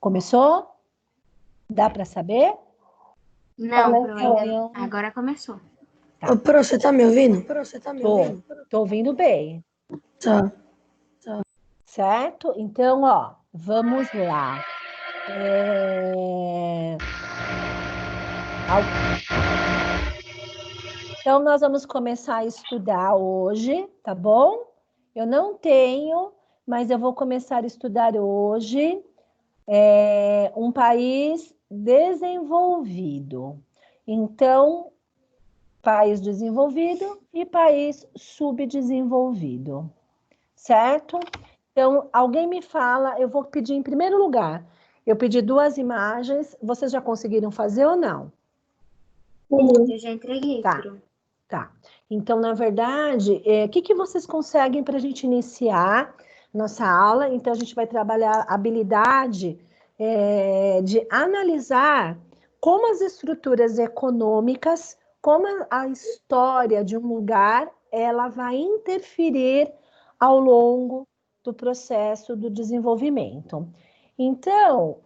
Começou? Dá para saber? Não, agora começou. Tá. Ô, Pro, você tá me ouvindo? Tô ouvindo bem. Tá. Certo? Então, ó, vamos lá. Então, nós vamos começar a estudar hoje, tá bom? Eu não tenho, mas eu vou começar a estudar hoje um país desenvolvido. Então, país desenvolvido e país subdesenvolvido, certo? Então, alguém me fala, eu vou pedir em primeiro lugar, eu pedi 2 imagens, vocês já conseguiram fazer ou não? Eu já entreguei. Tá. Então, na verdade, o que vocês conseguem para a gente iniciar nossa aula? Então, a gente vai trabalhar a habilidade de analisar como as estruturas econômicas, como a história de um lugar, ela vai interferir ao longo do processo do desenvolvimento. Então,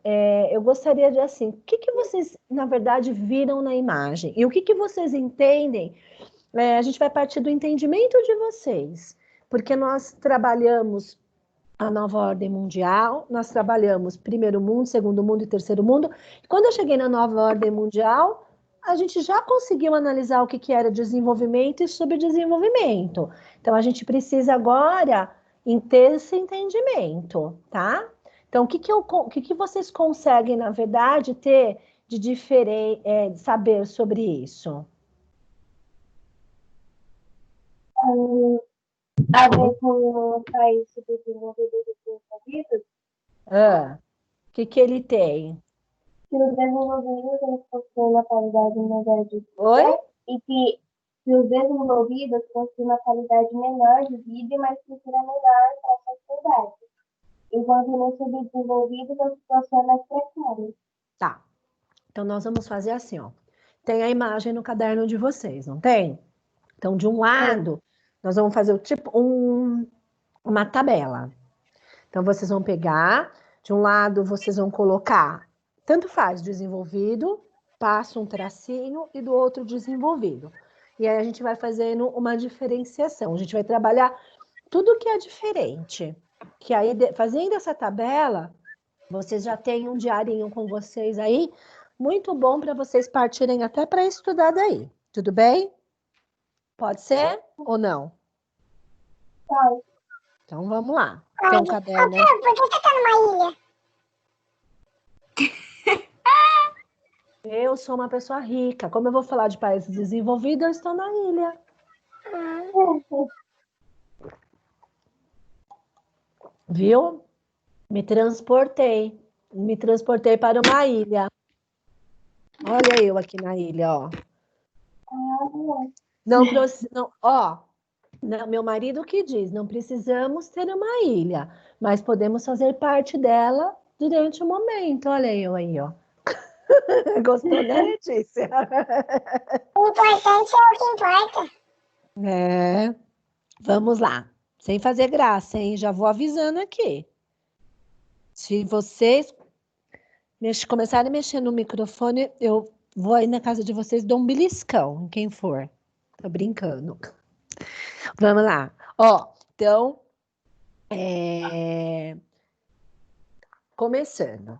eu gostaria de, assim, o que vocês, na verdade, viram na imagem? E o que vocês entendem? A gente vai partir do entendimento de vocês, porque nós trabalhamos a nova ordem mundial, nós trabalhamos primeiro mundo, segundo mundo e terceiro mundo. Quando eu cheguei na nova ordem mundial, a gente já conseguiu analisar o que era desenvolvimento e subdesenvolvimento. Então, a gente precisa agora ter esse entendimento, tá? Então, o que vocês conseguem, na verdade, ter de diferente, saber sobre isso? A ver com o país subdesenvolvido e desenvolvido. O que ele tem? Que os desenvolvidos eles possuem uma qualidade melhor de vida. Oi? E que os desenvolvidos possuem uma qualidade menor de vida e uma estrutura melhor para a sociedade. Enquanto nos subdesenvolvidos a situação é mais precária. Tá. Então, nós vamos fazer assim, ó. Tem a imagem no caderno de vocês, não tem? Então, de um lado, nós vamos fazer uma tabela. Então, vocês vão pegar, de um lado, vocês vão colocar, tanto faz, desenvolvido, passa um tracinho, e do outro, desenvolvido. E aí, a gente vai fazendo uma diferenciação. A gente vai trabalhar tudo que é diferente. Que aí, fazendo essa tabela, vocês já têm um diarinho com vocês aí, muito bom para vocês partirem até para estudar daí. Tudo bem? Pode ser ou não? Pode. Então, vamos lá. Tem um caderno. Por que você tá numa ilha? Eu sou uma pessoa rica. Como eu vou falar de países desenvolvidos, eu estou na ilha. Viu? Me transportei para uma ilha. Olha eu aqui na ilha, ó. Não, ó, meu marido que diz, não precisamos ter uma ilha, mas podemos fazer parte dela durante o momento. Olha eu aí, ó. Gostou, né, Letícia? O importante é o que importa. Vamos lá. Sem fazer graça, hein? Já vou avisando aqui. Se vocês começarem a mexer no microfone, eu vou aí na casa de vocês e dou um beliscão em quem for. Tô brincando. Vamos lá. Ó, então, começando.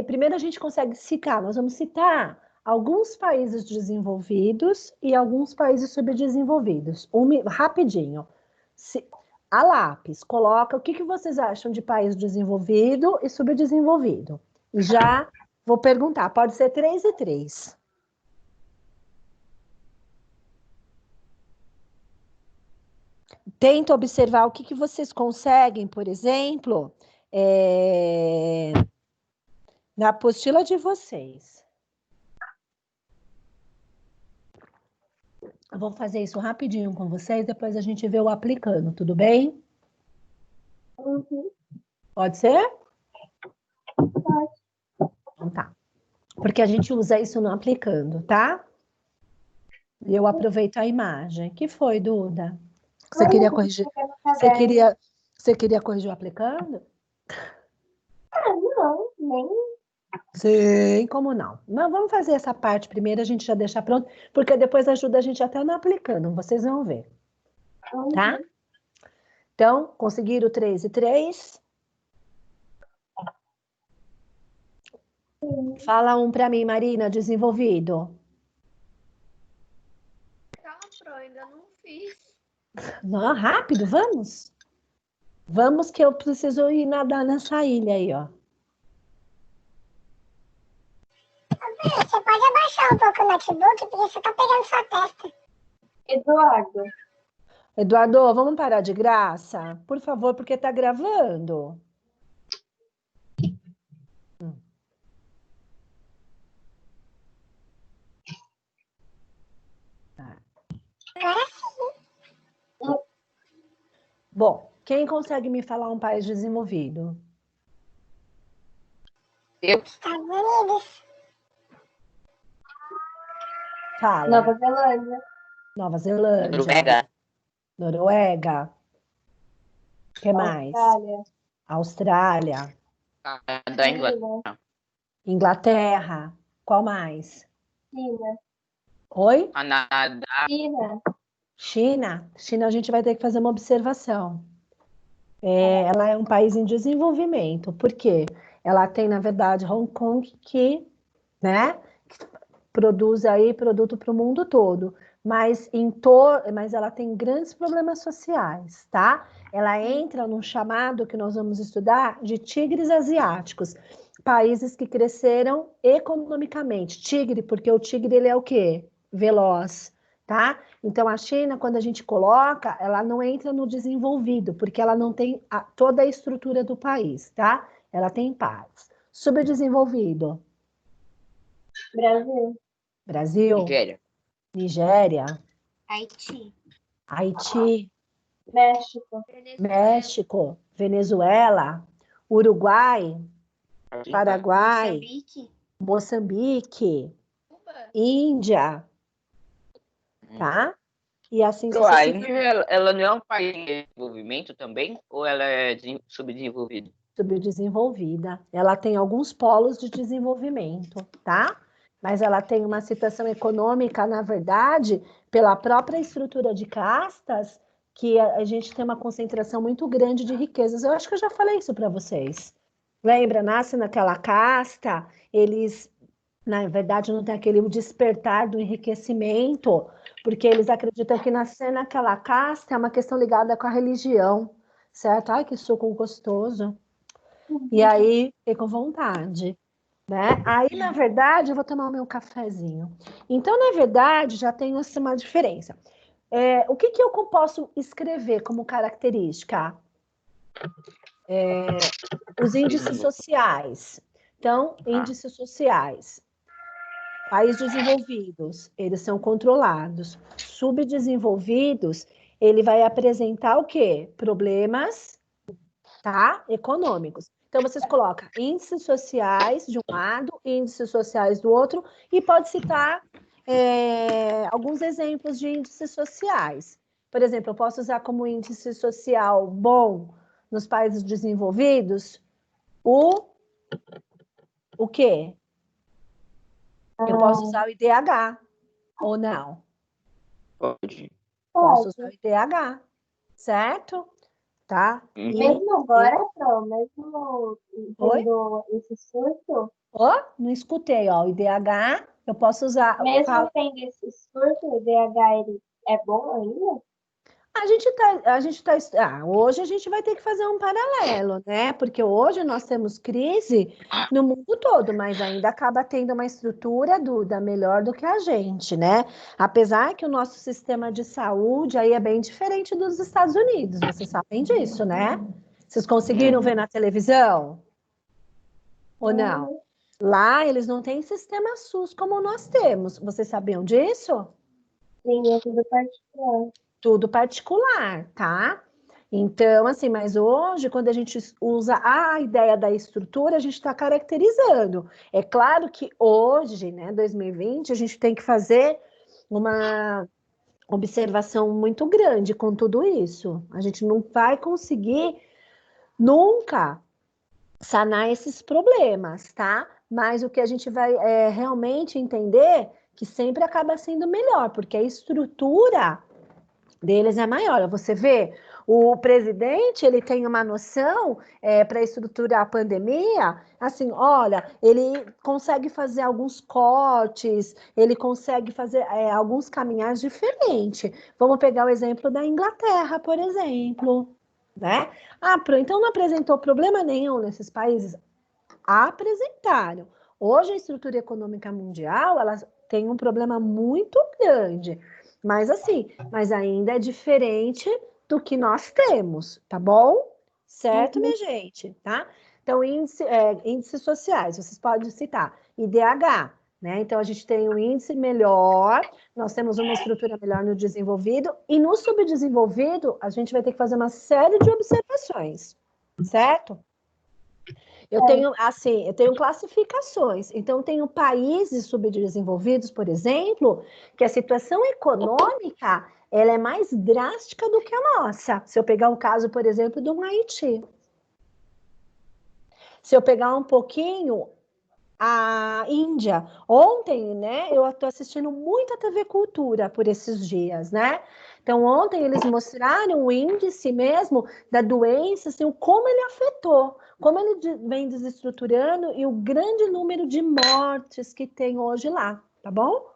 Primeiro a gente consegue citar, nós vamos citar alguns países desenvolvidos e alguns países subdesenvolvidos. Rapidinho. A lápis, coloca o que vocês acham de país desenvolvido e subdesenvolvido. E já vou perguntar, pode ser 3 e 3. Tenta observar o que vocês conseguem, por exemplo, na apostila de vocês. Eu vou fazer isso rapidinho com vocês, depois a gente vê o aplicando, tudo bem? Uhum. Pode ser? Pode. Então tá. Porque a gente usa isso no aplicando, tá? E eu aproveito a imagem. Que foi, Duda? Você queria corrigir? Você queria corrigir o aplicando? Não, nem. Sim, como não? Mas vamos fazer essa parte primeiro, a gente já deixa pronto, porque depois ajuda a gente até não aplicando, vocês vão ver, tá? Então, conseguiram 3 e 3? Fala um para mim, Marina, desenvolvido. Calma, Pro, ainda não fiz. Não, rápido, vamos? Vamos que eu preciso ir nadar nessa ilha aí, ó. Você pode abaixar um pouco o notebook, porque você tá pegando sua testa. Eduardo, Eduardo, vamos parar de graça? Por favor, porque tá gravando. Agora sim. Bom, quem consegue me falar um país desenvolvido? Eu. Estados Unidos. Fala. Nova Zelândia, Nova Zelândia. Noruega. Noruega. O que mais? Austrália, Austrália. Canadá, Inglaterra. Inglaterra. Qual mais? China, Oi? Canadá. China, China. China, a gente vai ter que fazer uma observação. Ela é um país em desenvolvimento. Por quê? Ela tem, na verdade, Hong Kong que, né, que produz aí produto para o mundo todo. Mas ela tem grandes problemas sociais, tá? Ela entra num chamado que nós vamos estudar de tigres asiáticos, países que cresceram economicamente. Tigre, porque o tigre ele é o quê? Veloz, tá? Então a China, quando a gente coloca, ela não entra no desenvolvido, porque ela não tem toda a estrutura do país, tá? Ela tem partes. Subdesenvolvido, Brasil, Brasil, Nigéria. Nigéria, Haiti. Haiti, México, México, Venezuela, Uruguai, Paraguai, Moçambique. Moçambique, Cuba. Índia, tá? E assim Então, a sucessivamente. Índia, ela não é um país em desenvolvimento também? Ou ela é subdesenvolvida? Subdesenvolvida. Ela tem alguns polos de desenvolvimento, tá? Mas ela tem uma situação econômica, na verdade, pela própria estrutura de castas, que a gente tem uma concentração muito grande de riquezas. Eu acho que eu já falei isso para vocês. Lembra? Nasce naquela casta, eles, na verdade, não tem aquele despertar do enriquecimento, porque eles acreditam que nascer naquela casta é uma questão ligada com a religião, certo? Ai, que suco gostoso. E aí, fiquei com vontade, né? Aí, na verdade, eu vou tomar o meu cafezinho. Então, na verdade, já tem uma diferença. O que eu posso escrever como característica? Os índices sociais. Então, índices sociais. Países desenvolvidos, eles são controlados. Subdesenvolvidos, ele vai apresentar o quê? Problemas, tá? Econômicos. Então, vocês colocam índices sociais de um lado, índices sociais do outro, e pode citar alguns exemplos de índices sociais. Por exemplo, eu posso usar como índice social bom nos países desenvolvidos o quê? Eu posso usar o IDH ou não? Pode. Posso usar o IDH, certo? Tá? Mesmo agora, Pro, mesmo tendo esse surto, Não escutei, ó. O IDH, eu posso usar. mesmo tendo esse surto, o DH ele é bom ainda? Hoje a gente vai ter que fazer um paralelo, né? Porque hoje nós temos crise no mundo todo, mas ainda acaba tendo uma estrutura melhor do que a gente, né? Apesar que o nosso sistema de saúde aí é bem diferente dos Estados Unidos, vocês sabem disso, né? Vocês conseguiram ver na televisão? Ou não? Lá eles não têm sistema SUS como nós temos. Vocês sabiam disso? Sim, é tudo particular. Tudo particular, tá? Então, assim, mas hoje, quando a gente usa a ideia da estrutura, a gente está caracterizando. É claro que hoje, né, 2020, a gente tem que fazer uma observação muito grande com tudo isso. A gente não vai conseguir nunca sanar esses problemas, tá? Mas o que a gente vai realmente entender que sempre acaba sendo melhor, porque a estrutura deles é maior. Você vê, o presidente, ele tem uma noção para estruturar a pandemia, assim, olha, ele consegue fazer alguns cortes, ele consegue fazer alguns caminhares diferentes. Vamos pegar o exemplo da Inglaterra, por exemplo, né? Então não apresentou problema nenhum nesses países? Apresentaram. Hoje a estrutura econômica mundial, ela tem um problema muito grande, mas ainda é diferente do que nós temos, tá bom? Certo, minha gente, tá? Então, índices sociais, vocês podem citar IDH, né? Então, a gente tem um índice melhor, nós temos uma estrutura melhor no desenvolvido, e no subdesenvolvido, a gente vai ter que fazer uma série de observações, certo? Eu tenho classificações. Então, tenho países subdesenvolvidos, por exemplo, que a situação econômica ela é mais drástica do que a nossa. Se eu pegar um caso, por exemplo, do Haiti. Se eu pegar um pouquinho a Índia. Ontem, né, eu estou assistindo muito a TV Cultura por esses dias, né? Então, ontem eles mostraram o índice mesmo da doença, assim, como ele afetou, como ele vem desestruturando e o grande número de mortes que tem hoje lá, tá bom?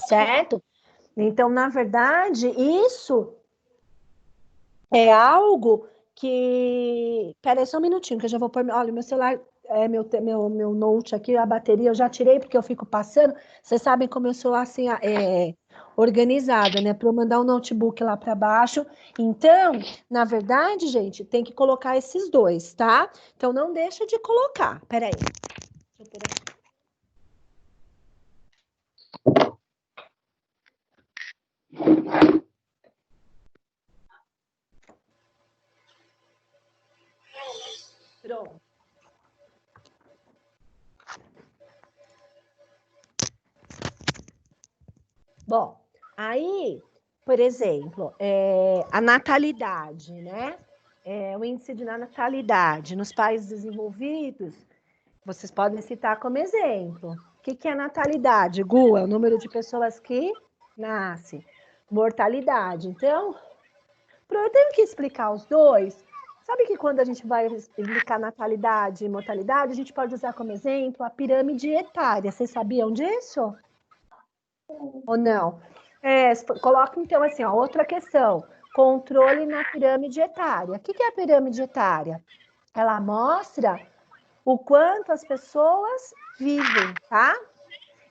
Certo? Então, na verdade, isso é algo que... Peraí só um minutinho, que eu já vou pôr... Olha, meu celular, meu note aqui, a bateria eu já tirei, porque eu fico passando. Vocês sabem como eu sou, assim, organizada, né? Para eu mandar o notebook lá para baixo. Então, na verdade, gente, tem que colocar esses dois, tá? Então, não deixa de colocar. Peraí. Deixa eu pôr aqui. Pronto. Bom, aí, por exemplo, a natalidade, né? O índice de natalidade nos países desenvolvidos, vocês podem citar como exemplo. O que é natalidade? Gu, é o número de pessoas que nascem. Mortalidade. Então, eu tenho que explicar os dois. Sabe que quando a gente vai explicar natalidade e mortalidade, a gente pode usar como exemplo a pirâmide etária. Vocês sabiam disso? Ou não? Coloca, então, assim, ó, outra questão. Controle na pirâmide etária. O que é a pirâmide etária? Ela mostra o quanto as pessoas vivem, tá?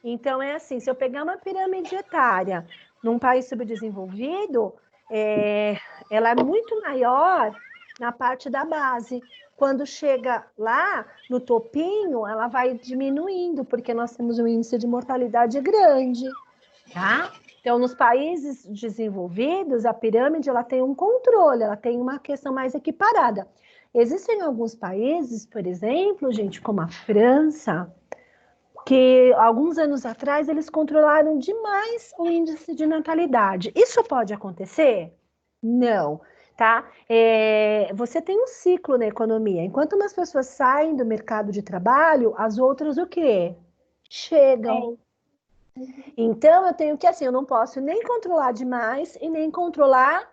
Então, é assim, se eu pegar uma pirâmide etária num país subdesenvolvido, ela é muito maior na parte da base. Quando chega lá no topinho, ela vai diminuindo, porque nós temos um índice de mortalidade grande, tá? Então, nos países desenvolvidos, a pirâmide ela tem um controle, ela tem uma questão mais equiparada. Existem alguns países, por exemplo, gente, como a França, que alguns anos atrás eles controlaram demais o índice de natalidade. Isso pode acontecer? Não, tá? Você tem um ciclo na economia. Enquanto umas pessoas saem do mercado de trabalho, as outras o quê? Chegam. Então, eu tenho que, assim, eu não posso nem controlar demais e nem controlar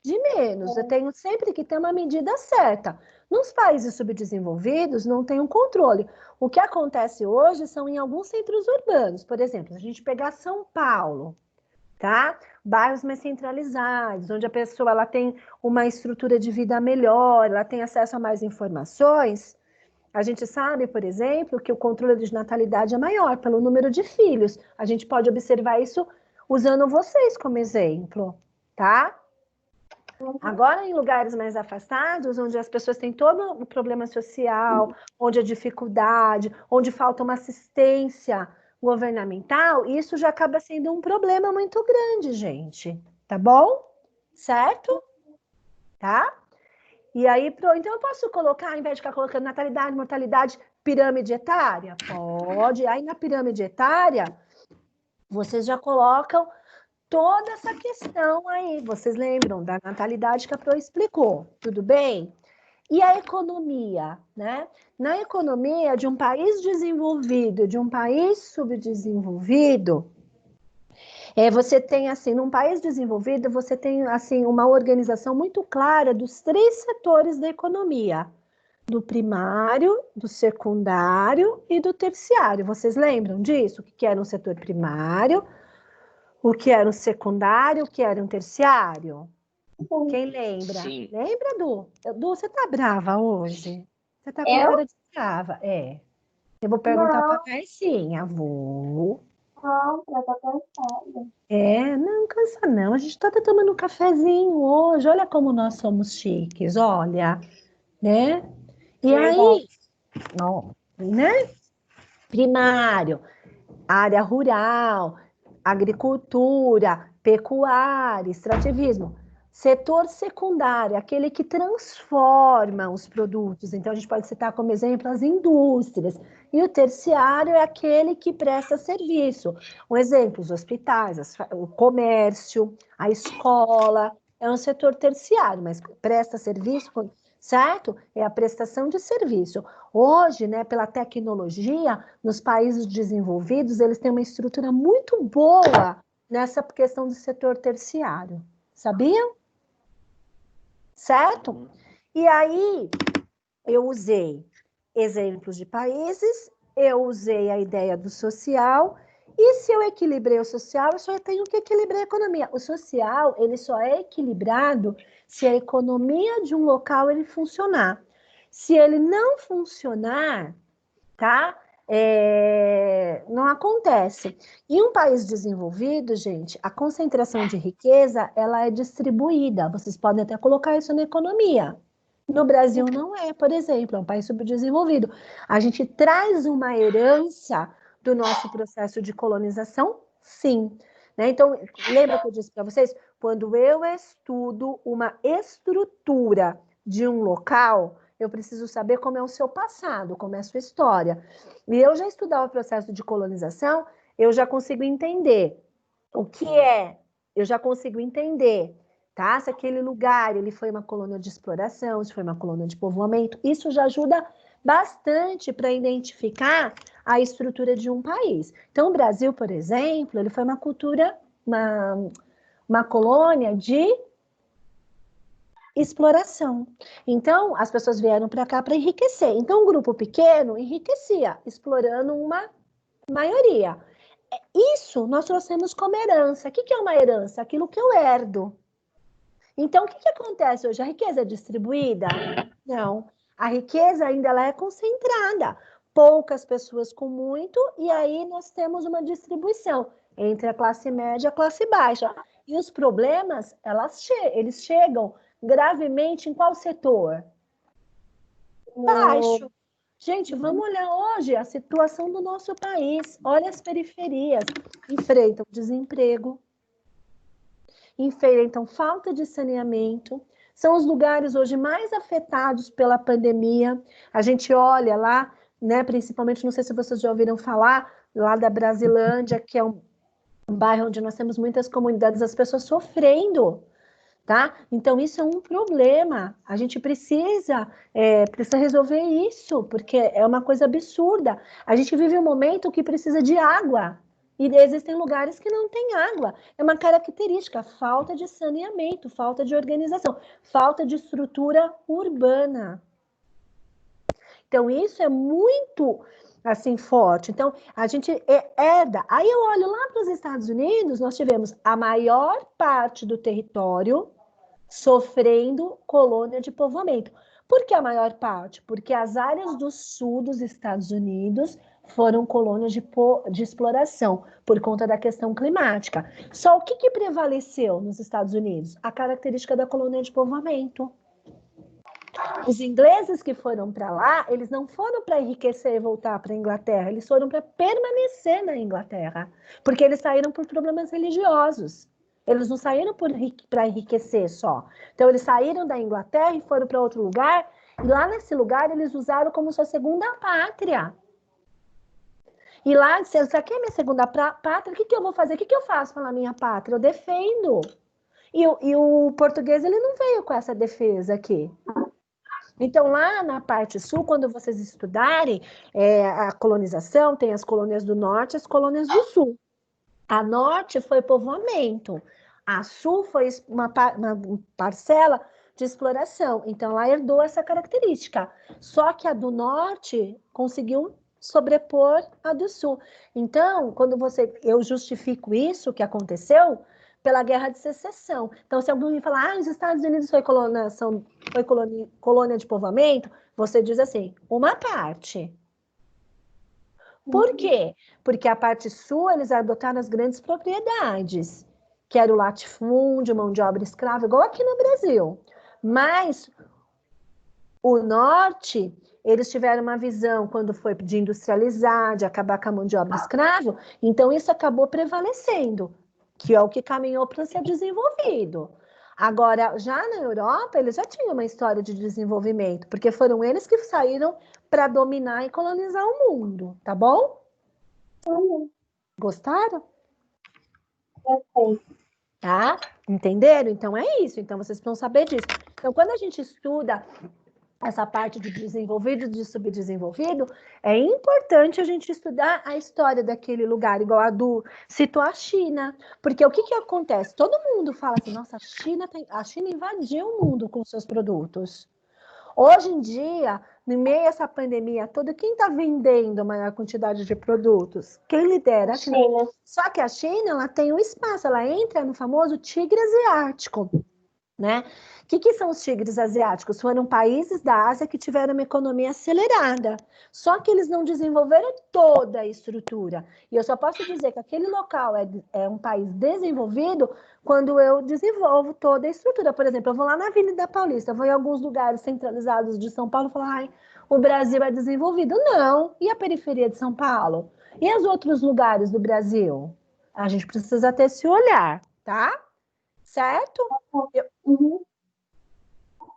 de menos. Eu tenho sempre que ter uma medida certa. Nos países subdesenvolvidos, não tem um controle. O que acontece hoje são em alguns centros urbanos. Por exemplo, a gente pegar São Paulo, tá? Bairros mais centralizados, onde a pessoa ela tem uma estrutura de vida melhor, ela tem acesso a mais informações. A gente sabe, por exemplo, que o controle de natalidade é maior pelo número de filhos. A gente pode observar isso usando vocês como exemplo, tá? Agora, em lugares mais afastados, onde as pessoas têm todo o problema social, onde a dificuldade, onde falta uma assistência governamental, isso já acaba sendo um problema muito grande, gente. Tá bom? Certo? Tá? E aí, então eu posso colocar, ao invés de ficar colocando natalidade, mortalidade, pirâmide etária? Pode. Aí na pirâmide etária, vocês já colocam toda essa questão aí. Vocês lembram da natalidade que a Pro explicou, tudo bem? E a economia, né? Na economia de um país desenvolvido, de um país subdesenvolvido, você tem, assim, num país desenvolvido, você tem, assim, uma organização muito clara dos 3 setores da economia, do primário, do secundário e do terciário. Vocês lembram disso? O que era um setor primário, o que era um secundário, o que era um terciário? Quem lembra? Sim. Lembra, Du? Du, você tá brava hoje? Você tá com Eu? cara de brava? Eu vou perguntar Não. pra Marcinha. Vou. Não, eu tô cansada. Não cansa não. A gente tá tomando um cafezinho hoje. Olha como nós somos chiques, olha, né? E aí, ó, né? Primário, área rural, agricultura, pecuária, extrativismo. Setor secundário, aquele que transforma os produtos. Então, a gente pode citar como exemplo as indústrias. E o terciário é aquele que presta serviço. Um exemplo, os hospitais, o comércio, a escola. É um setor terciário, mas presta serviço, certo? É a prestação de serviço. Hoje, né, pela tecnologia, nos países desenvolvidos, eles têm uma estrutura muito boa nessa questão do setor terciário. Sabiam? Certo? E aí, eu usei exemplos de países, eu usei a ideia do social, e se eu equilibrei o social, eu só tenho que equilibrar a economia. O social, ele só é equilibrado se a economia de um local ele funcionar. Se ele não funcionar, tá? Não acontece. Em um país desenvolvido, gente, a concentração de riqueza, ela é distribuída. Vocês podem até colocar isso na economia. No Brasil não é, por exemplo, é um país subdesenvolvido. A gente traz uma herança do nosso processo de colonização, sim. Né? Então, lembra que eu disse para vocês? Quando eu estudo uma estrutura de um local, eu preciso saber como é o seu passado, como é a sua história. E eu já estudar o processo de colonização, eu já consigo entender o que é, eu já consigo entender, tá? Se aquele lugar ele foi uma colônia de exploração, se foi uma colônia de povoamento, isso já ajuda bastante para identificar a estrutura de um país. Então, o Brasil, por exemplo, ele foi uma cultura, uma colônia de exploração. Então, as pessoas vieram para cá para enriquecer. Então, um grupo pequeno enriquecia, explorando uma maioria. Isso nós trouxemos como herança. O que é uma herança? Aquilo que eu herdo. Então, o que acontece hoje? A riqueza é distribuída? Não. A riqueza ainda ela é concentrada. Poucas pessoas com muito, e aí nós temos uma distribuição entre a classe média e a classe baixa. E os problemas, eles chegam gravemente em qual setor? Baixo. Gente, vamos olhar hoje a situação do nosso país. Olha as periferias. Enfrentam desemprego, enfrentam falta de saneamento. São os lugares hoje mais afetados pela pandemia. A gente olha lá, né, principalmente, não sei se vocês já ouviram falar, lá da Brasilândia, que é um bairro onde nós temos muitas comunidades, as pessoas sofrendo, tá? Então, isso é um problema. A gente precisa resolver isso, porque é uma coisa absurda. A gente vive um momento que precisa de água, e existem lugares que não tem água. É uma característica, falta de saneamento, falta de organização, falta de estrutura urbana. Então, isso é muito, assim, forte. Então, a gente herda. Aí eu olho lá para os Estados Unidos, nós tivemos a maior parte do território sofrendo colônia de povoamento. Por que a maior parte? Porque as áreas do sul dos Estados Unidos foram colônias de exploração, por conta da questão climática. Só o que prevaleceu nos Estados Unidos? A característica da colônia de povoamento. Os ingleses que foram para lá, eles não foram para enriquecer e voltar para a Inglaterra, eles foram para permanecer na Inglaterra, porque eles saíram por problemas religiosos. Eles não saíram para enriquecer só. Então, eles saíram da Inglaterra e foram para outro lugar, e lá nesse lugar eles usaram como sua segunda pátria. E lá, se essa aqui é minha segunda pátria, o que eu vou fazer? O que eu faço pela minha pátria? Eu defendo. E o português, ele não veio com essa defesa aqui. Então, lá na parte sul, quando vocês estudarem a colonização, tem as colônias do norte e as colônias do sul. A norte foi povoamento, a sul foi uma parcela de exploração. Então, lá herdou essa característica. Só que a do norte conseguiu sobrepor a do sul. Então, eu justifico isso que aconteceu pela Guerra de Secessão. Então, se alguém me falar, os Estados Unidos foi colônia de povoamento, você diz assim, uma parte. Por quê? Porque a parte sul, eles adotaram as grandes propriedades, que era o latifúndio, mão de obra escrava, igual aqui no Brasil. Mas o norte, eles tiveram uma visão, quando foi de industrializar, de acabar com a mão de obra escrava, então isso acabou prevalecendo, que é o que caminhou para ser desenvolvido. Agora, já na Europa, eles já tinham uma história de desenvolvimento, porque foram eles que saíram para dominar e colonizar o mundo, tá bom? Gostaram? Gostei. Tá? Entenderam? Então é isso. Então vocês precisam saber disso. Então, quando a gente estuda essa parte de desenvolvido e de subdesenvolvido, é importante a gente estudar a história daquele lugar, igual citou a China. Porque o que acontece? Todo mundo fala assim, nossa, a China invadiu o mundo com seus produtos. Hoje em dia, no meio dessa pandemia toda, quem está vendendo a maior quantidade de produtos? Quem lidera? A China. Só que a China, ela tem um espaço, ela entra no famoso tigre asiático, né? O que são os tigres asiáticos? Foram países da Ásia que tiveram uma economia acelerada, só que eles não desenvolveram toda a estrutura. E eu só posso dizer que aquele local é um país desenvolvido quando eu desenvolvo toda a estrutura. Por exemplo, eu vou lá na Avenida Paulista, vou em alguns lugares centralizados de São Paulo e falo, ai, o Brasil é desenvolvido. Não. E a periferia de São Paulo? E os outros lugares do Brasil? A gente precisa ter esse olhar, tá? Certo?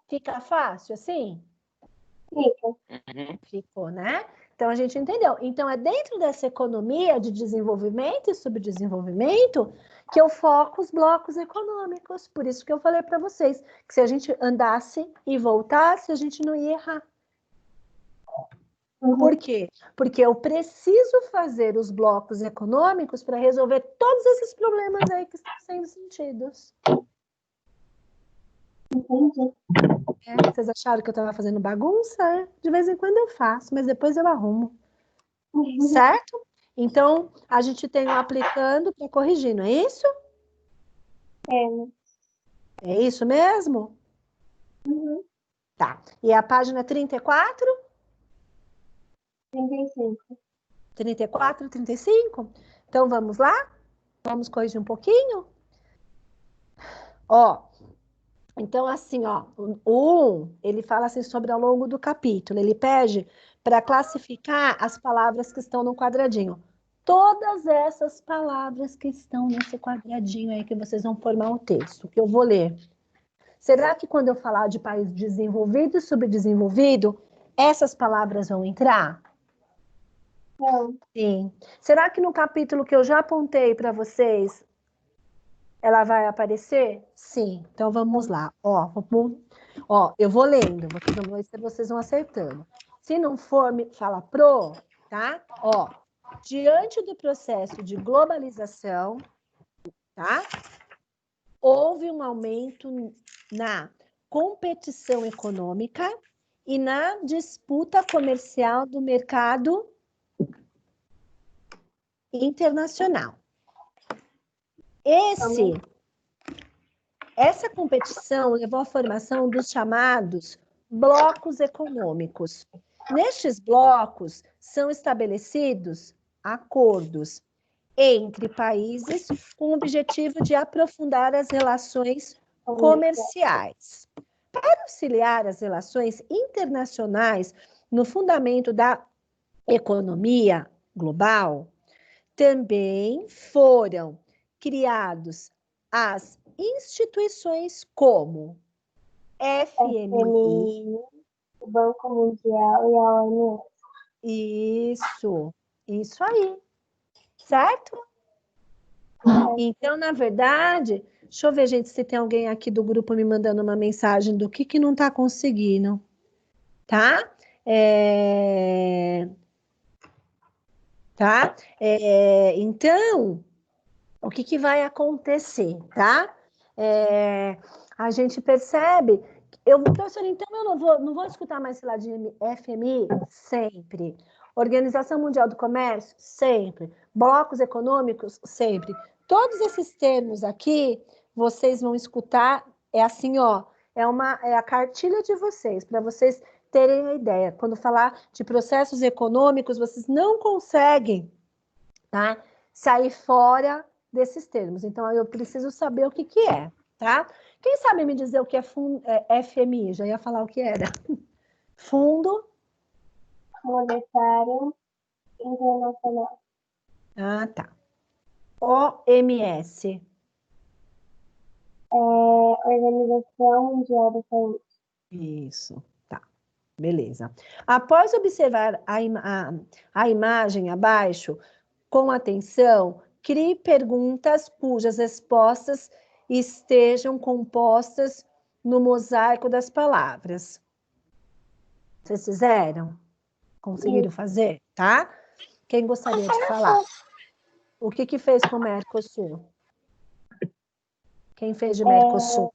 Fica fácil assim? Fica. Ficou, né? Então a gente entendeu. Então é dentro dessa economia de desenvolvimento e subdesenvolvimento que eu foco os blocos econômicos. Por isso que eu falei para vocês que se a gente andasse e voltasse, a gente não ia errar. Por quê? Porque eu preciso fazer os blocos econômicos para resolver todos esses problemas aí que estão sendo sentidos. Entendi. Vocês acharam que eu estava fazendo bagunça? De vez em quando eu faço, mas depois eu arrumo. Certo? Então, a gente tem o aplicando para corrigir, não é isso? É isso mesmo? Tá. E a página 34? 35. 34, 35? Então, vamos lá? Vamos corrigir um pouquinho? Ó, então, assim, ó, o 1, ele fala assim sobre ao longo do capítulo, ele pede para classificar as palavras que estão no quadradinho. Todas essas palavras que estão nesse quadradinho aí que vocês vão formar o texto, que eu vou ler. Será que quando eu falar de país desenvolvido e subdesenvolvido, essas palavras vão entrar? Não. Sim. Será que no capítulo que eu já apontei para vocês, ela vai aparecer? Sim. Então, vamos lá. Ó, eu vou lendo, vou ver se vocês vão acertando. Se não for, fala pro, tá? Ó, diante do processo de globalização, tá? Houve um aumento na competição econômica e na disputa comercial do mercado internacional. Essa competição levou à formação dos chamados blocos econômicos. Nestes blocos são estabelecidos acordos entre países com o objetivo de aprofundar as relações comerciais. Para auxiliar as relações internacionais no fundamento da economia global, também foram criados as instituições como FMI, o Banco Mundial e a OMS. Isso aí. Certo? Então, na verdade, deixa eu ver, gente, se tem alguém aqui do grupo me mandando uma mensagem do que não está conseguindo. tá? Então, o que vai acontecer, tá? A gente percebe... Professora, então eu não vou escutar mais falar de FMI? Sempre. Organização Mundial do Comércio? Sempre. Blocos econômicos? Sempre. Todos esses termos aqui, vocês vão escutar, é assim, ó, é a cartilha de vocês, para vocês terem a ideia. Quando falar de processos econômicos, vocês não conseguem, tá, sair fora desses termos. Então, eu preciso saber o que é, tá? Quem sabe me dizer o que é FMI? Já ia falar o que era. Fundo Monetário Internacional. Ah, tá. OMS. Organização Mundial da Saúde. Isso, tá. Beleza. Após observar a imagem abaixo, com atenção, crie perguntas cujas respostas estejam compostas no mosaico das palavras. Vocês fizeram? Conseguiram fazer? Tá? Quem gostaria de falar? O que fez com o Mercosul? Quem fez de Mercosul?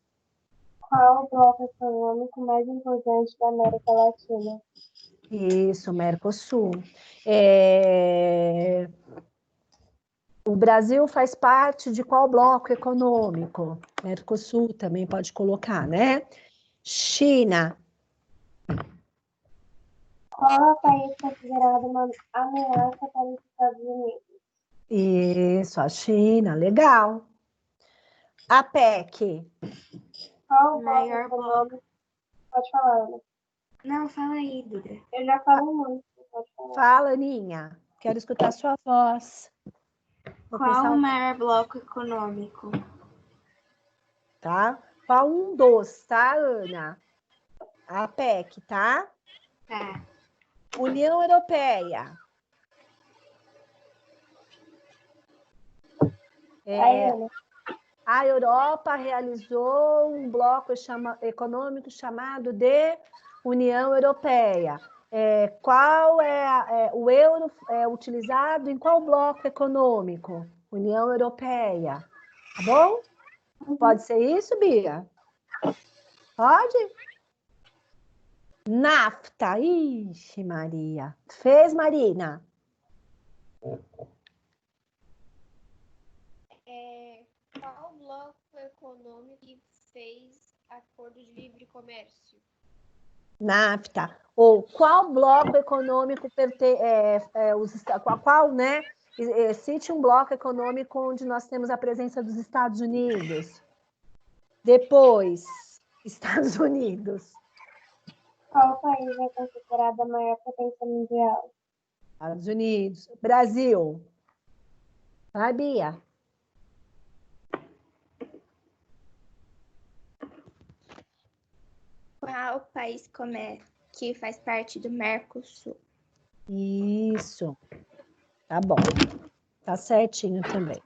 Qual o bloco econômico mais importante da América Latina? Isso, Mercosul. O Brasil faz parte de qual bloco econômico? Mercosul também pode colocar, né? China. Qual é o país considerado uma ameaça para os Estados Unidos? Isso, a China, legal. A PEC. Qual o Maior bloco econômico? Pode falar, Ana. Não, fala aí, Duda. Eu já falo muito, pode falar. Fala, Aninha. Quero escutar sua voz. Vou Qual pensar o maior bloco econômico? tá? Qual um dos, tá, Ana? A PEC, tá? Tá. União Europeia. Aí, Ana. A Europa realizou um bloco econômico chamado de União Europeia. Qual o euro é utilizado em qual bloco econômico? União Europeia. Tá bom? Pode ser isso, Bia? Pode? NAFTA. Ixi, Maria. Fez, Marina? Qual bloco econômico que fez acordo de livre comércio? NAFTA. Ou qual bloco econômico qual, né? Cite um bloco econômico onde nós temos a presença dos Estados Unidos. Depois, Estados Unidos. Qual país é considerado a maior potência mundial? Estados Unidos. Brasil. Vai, Bia. Qual país que faz parte do Mercosul? Isso. Tá bom. Tá certinho também.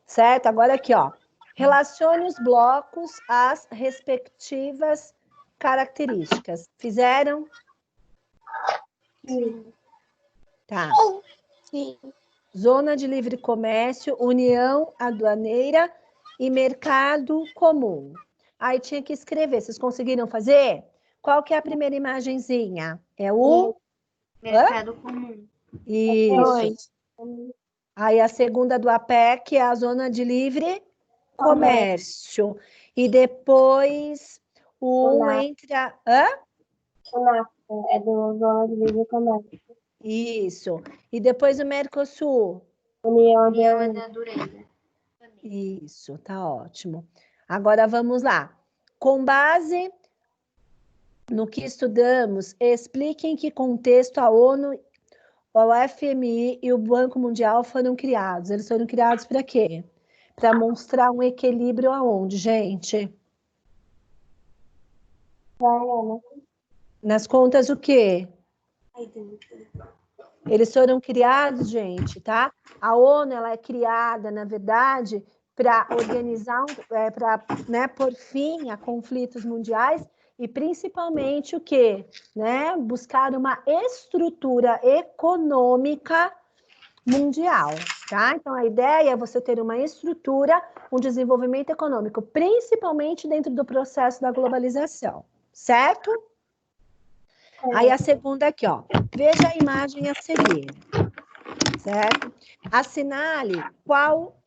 Certo? Agora aqui, ó. Relacione os blocos às respectivas características. Fizeram? Sim. Tá. Sim. Zona de livre comércio, união aduaneira e mercado comum. Aí tinha que escrever. Vocês conseguiram fazer? Qual que é a primeira imagenzinha? É o... Mercado comum. Isso. Aí a segunda do APEC é a zona de livre comércio. E depois entre a... Hã? O NAFTA é do Zona de Livre Comércio. Isso. E depois o Mercosul. União Aduaneira. Isso, tá ótimo. Agora vamos lá. Com base no que estudamos, explique em que contexto a ONU, o FMI e o Banco Mundial foram criados. Eles foram criados para quê? Para mostrar um equilíbrio aonde, gente? Nas contas o quê? Eles foram criados, gente, tá? A ONU, ela é criada, na verdade, para organizar, para, né, pôr fim a conflitos mundiais e principalmente o quê? Né? Buscar uma estrutura econômica mundial, tá? Então, a ideia é você ter uma estrutura, um desenvolvimento econômico, principalmente dentro do processo da globalização, certo? Aí a segunda aqui, ó. Veja a imagem a seguir, certo? Assinale qual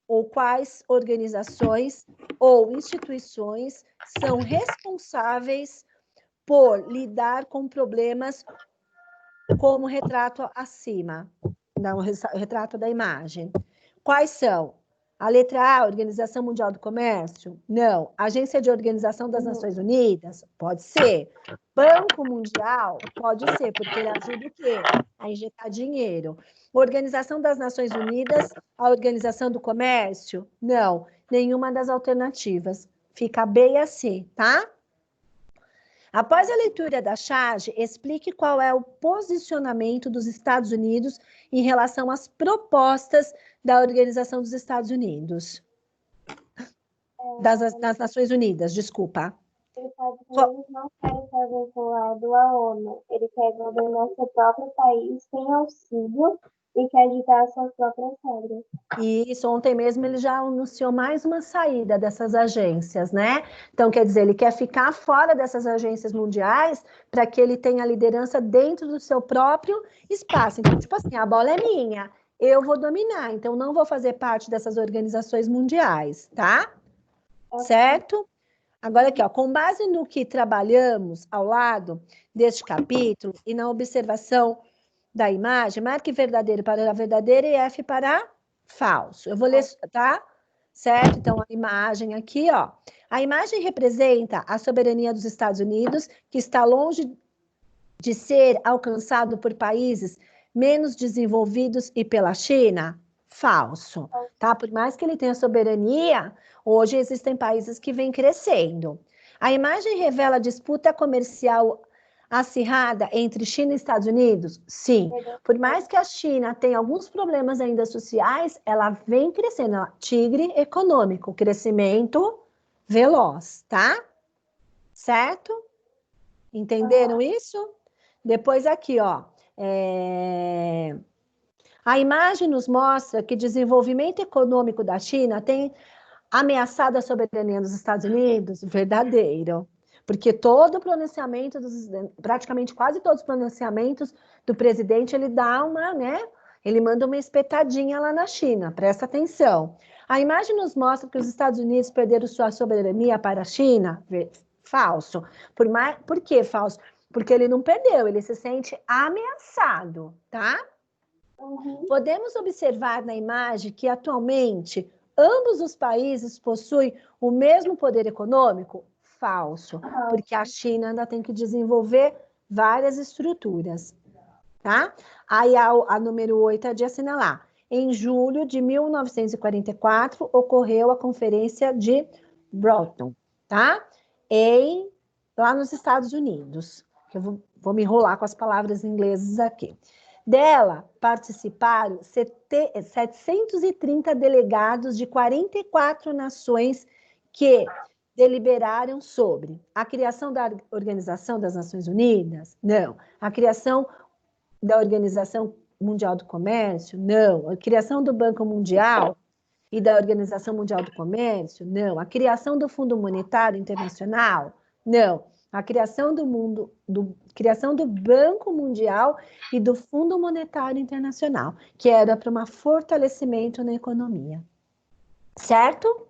ou quais organizações ou instituições são responsáveis por lidar com problemas como o retrato acima, o retrato da imagem. Quais são? A letra A, Organização Mundial do Comércio? Não. Agência de Organização das Nações Unidas? Pode ser. Banco Mundial? Pode ser, porque ele ajuda o quê? A injetar dinheiro. Organização das Nações Unidas? A Organização do Comércio? Não. Nenhuma das alternativas. Fica B e a C, tá? Após a leitura da charge, explique qual é o posicionamento dos Estados Unidos em relação às propostas da Organização dos Estados Unidos. Das Nações Unidas, desculpa. Ele pode dizer que eles não querem estar vinculado à ONU. Ele quer governar seu próprio país sem auxílio e quer ditar suas próprias regras. E isso, ontem mesmo ele já anunciou mais uma saída dessas agências, né? Então, quer dizer, ele quer ficar fora dessas agências mundiais para que ele tenha liderança dentro do seu próprio espaço. Então, tipo assim, a bola é minha, eu vou dominar, então não vou fazer parte dessas organizações mundiais, tá? Certo? Agora aqui, ó, com base no que trabalhamos ao lado deste capítulo e na observação da imagem, marque verdadeiro para verdadeiro e F para falso. Eu vou ler, tá? Certo? Então, a imagem aqui, ó. A imagem representa a soberania dos Estados Unidos, que está longe de ser alcançado por países menos desenvolvidos e pela China? Falso, tá? Por mais que ele tenha soberania, hoje existem países que vêm crescendo. A imagem revela a disputa comercial acirrada entre China e Estados Unidos? Sim. Por mais que a China tenha alguns problemas ainda sociais, ela vem crescendo. Tigre econômico, crescimento veloz, tá? Certo? Entenderam isso? Depois aqui, ó. A imagem nos mostra que o desenvolvimento econômico da China tem ameaçado a soberania dos Estados Unidos? Verdadeiro. Porque todo o pronunciamento, praticamente quase todos os pronunciamentos do presidente, ele dá uma, né? Ele manda uma espetadinha lá na China, presta atenção. A imagem nos mostra que os Estados Unidos perderam sua soberania para a China? Falso. Por que falso? Porque ele não perdeu, ele se sente ameaçado, tá? Podemos observar na imagem que atualmente ambos os países possuem o mesmo poder econômico? Falso, porque a China ainda tem que desenvolver várias estruturas, tá? Aí a número 8 é de assinalar. Em julho de 1944, ocorreu a Conferência de Bretton, tá? Lá nos Estados Unidos. Eu vou me enrolar com as palavras inglesas aqui. Dela participaram 730 delegados de 44 nações que deliberaram sobre a criação da Organização das Nações Unidas? Não. A criação da Organização Mundial do Comércio? Não. A criação do Banco Mundial e da Organização Mundial do Comércio? Não. A criação do Fundo Monetário Internacional? Não. A criação criação do Banco Mundial e do Fundo Monetário Internacional, que era para um fortalecimento na economia. Certo?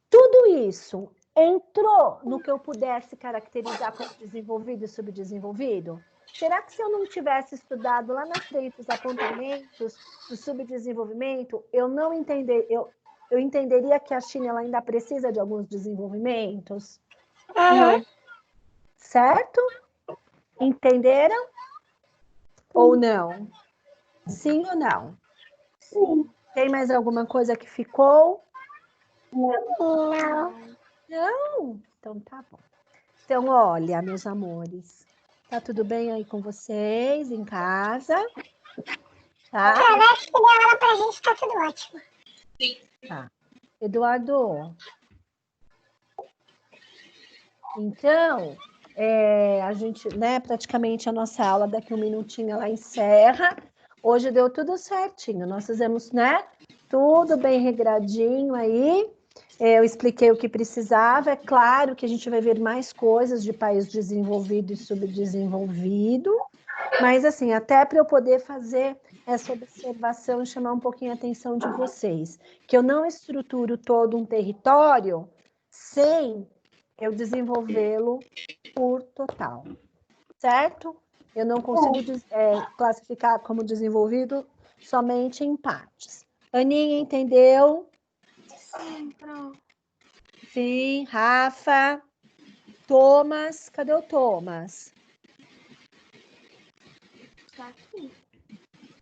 Tudo isso entrou no que eu pudesse caracterizar como desenvolvido e subdesenvolvido? Será que se eu não tivesse estudado lá na frente os apontamentos do subdesenvolvimento, eu entenderia que a China ela ainda precisa de alguns desenvolvimentos? Certo? Entenderam? Ou não? Sim ou não? Sim. Tem mais alguma coisa que ficou? Não. Não? Então tá bom. Então, olha, meus amores, tá tudo bem aí com vocês em casa? Tá? A Alex que deu aula pra gente, tá tudo ótimo. Tá. Eduardo, Então, a gente, né, praticamente a nossa aula daqui um minutinho ela encerra. Hoje deu tudo certinho. Nós fizemos, né, tudo bem regradinho aí. Eu expliquei o que precisava. É claro que a gente vai ver mais coisas de país desenvolvido e subdesenvolvido, mas assim, até para eu poder fazer essa observação e chamar um pouquinho a atenção de vocês, que eu não estruturo todo um território sem eu desenvolvê-lo por total, certo? Eu não consigo classificar como desenvolvido somente em partes. Aninha, entendeu? Sim, pro. Sim, Rafa. Thomas, cadê o Thomas? Tá aqui.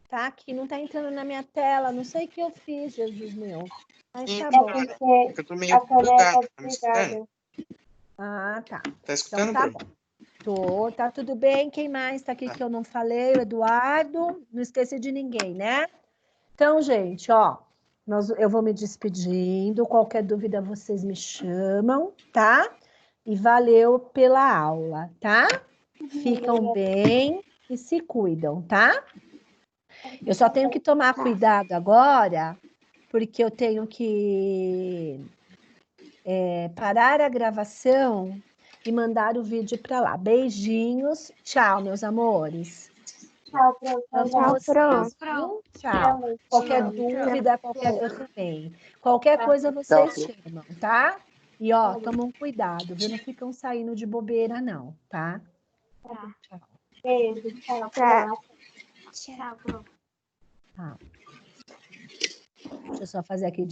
Tá aqui, não tá entrando na minha tela, não sei o que eu fiz, Jesus meu. Mas tá É bom. porque Eu tô meio a câmera tá bugado, tá me escutando? desligada. Ah, tá. Tá Então escutando, tá Bruno? bom. Tá tudo bem. Quem mais tá aqui que eu não falei? O Eduardo. Não esqueci de ninguém, né? Então, gente, ó, eu vou me despedindo. Qualquer dúvida vocês me chamam, tá? E valeu pela aula, tá? Ficam bem e se cuidam, tá? Eu só tenho que tomar cuidado agora, porque eu tenho que parar a gravação e mandar o vídeo para lá. Beijinhos. Tchau, meus amores. Tchau, prof. Amo Tchau, vocês, Pro. viu? Tchau. Também. Qualquer Tchau. dúvida, eu também. Qualquer coisa vocês chamam, tá? E ó, tomam cuidado, viu? Não ficam saindo de bobeira, não, tá? Tá. Tchau. Beijo. Tchau, Tchau. prof. Tchau, Pro. Tá. Deixa eu só fazer aqui de